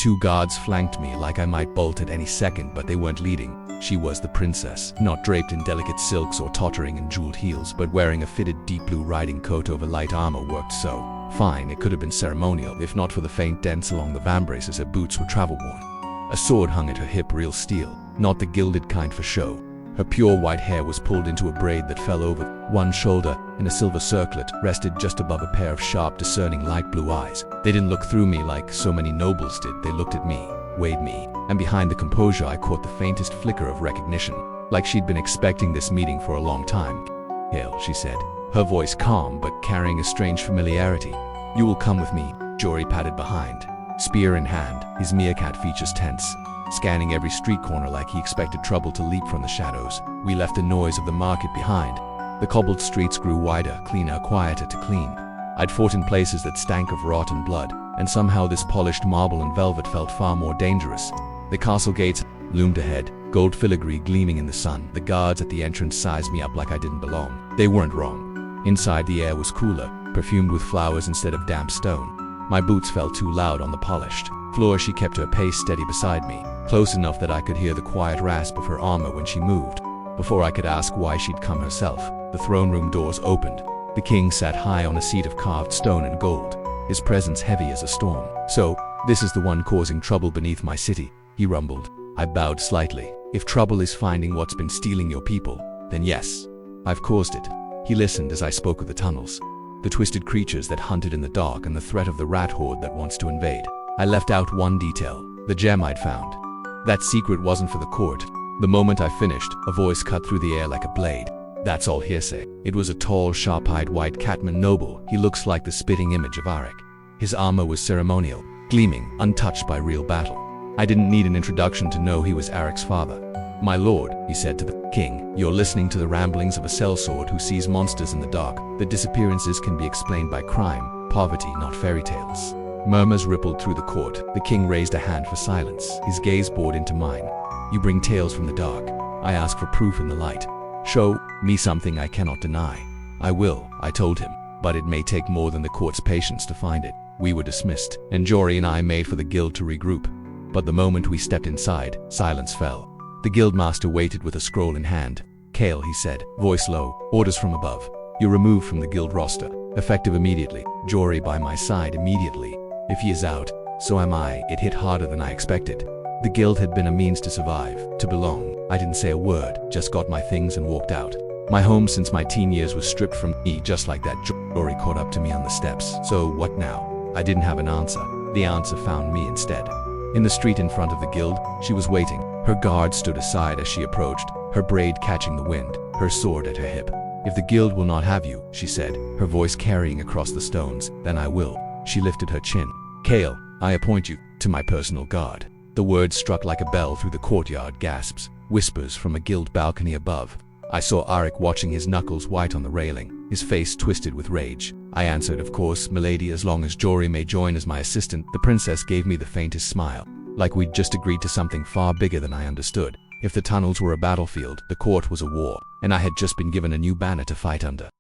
2 guards flanked me like I might bolt at any second, but they weren't leading. She was the princess, not draped in delicate silks or tottering in jeweled heels, but wearing a fitted deep blue riding coat over light armor worked so fine it could have been ceremonial, if not for the faint dents along the vambrace as her boots were travel-worn. A sword hung at her hip, real steel, not the gilded kind for show. Her pure white hair was pulled into a braid that fell over one shoulder, and a silver circlet rested just above a pair of sharp, discerning light blue eyes. They didn't look through me like so many nobles did. They looked at me, weighed me, and behind the composure I caught the faintest flicker of recognition, like she'd been expecting this meeting for a long time. "Kael," she said, her voice calm but carrying a strange familiarity. "You will come with me." Jory padded behind, spear in hand, his meerkat features tense, scanning every street corner like he expected trouble to leap from the shadows. We left the noise of the market behind. The cobbled streets grew wider, cleaner, quieter to clean. I'd fought in places that stank of rot and blood, and somehow this polished marble and velvet felt far more dangerous. The castle gates loomed ahead, gold filigree gleaming in the sun. The guards at the entrance sized me up like I didn't belong. They weren't wrong. Inside, the air was cooler, perfumed with flowers instead of damp stone. My boots felt too loud on the polished floor. She kept her pace steady beside me, close enough that I could hear the quiet rasp of her armor when she moved. Before I could ask why she'd come herself, the throne room doors opened. The king sat high on a seat of carved stone and gold, his presence heavy as a storm. "So, this is the one causing trouble beneath my city," he rumbled. I bowed slightly. "If trouble is finding what's been stealing your people, then yes, I've caused it." He listened as I spoke of the tunnels, the twisted creatures that hunted in the dark, and the threat of the rat horde that wants to invade. I left out one detail, the gem I'd found. That secret wasn't for the court. The moment I finished, a voice cut through the air like a blade. "That's all hearsay." It was a tall, sharp-eyed white catman noble. He looks like the spitting image of Aric. His armor was ceremonial, gleaming, untouched by real battle. I didn't need an introduction to know he was Aric's father. "My lord," he said to the king, "you're listening to the ramblings of a sellsword who sees monsters in the dark. The disappearances can be explained by crime, poverty, not fairy tales." Murmurs rippled through the court. The king raised a hand for silence. His gaze bored into mine. "You bring tales from the dark. I ask for proof in the light. Show me something I cannot deny." "I will," I told him, "but it may take more than the court's patience to find it." We were dismissed, and Jory and I made for the guild to regroup. But the moment we stepped inside, silence fell. The guildmaster waited with a scroll in hand. "Kael," he said, voice low, "orders from above. You're removed from the guild roster, effective immediately." Jory by my side. "Immediately? If he is out, so am I." It hit harder than I expected. The guild had been a means to survive, to belong. I didn't say a word, just got my things and walked out. My home since my teen years was stripped from me just like that. Jory caught up to me on the steps. "So what now?" I didn't have an answer. The answer found me instead. In the street in front of the guild, she was waiting. Her guard stood aside as she approached, her braid catching the wind, her sword at her hip. "If the guild will not have you," she said, her voice carrying across the stones, "then I will." She lifted her chin. "Kael, I appoint you to my personal guard." The words struck like a bell through the courtyard. Gasps, whispers from a guild balcony above. I saw Aric watching, his knuckles white on the railing, his face twisted with rage. I answered, "Of course, milady, as long as Jory may join as my assistant." The princess gave me the faintest smile, like we'd just agreed to something far bigger than I understood. If the tunnels were a battlefield, the court was a war, and I had just been given a new banner to fight under.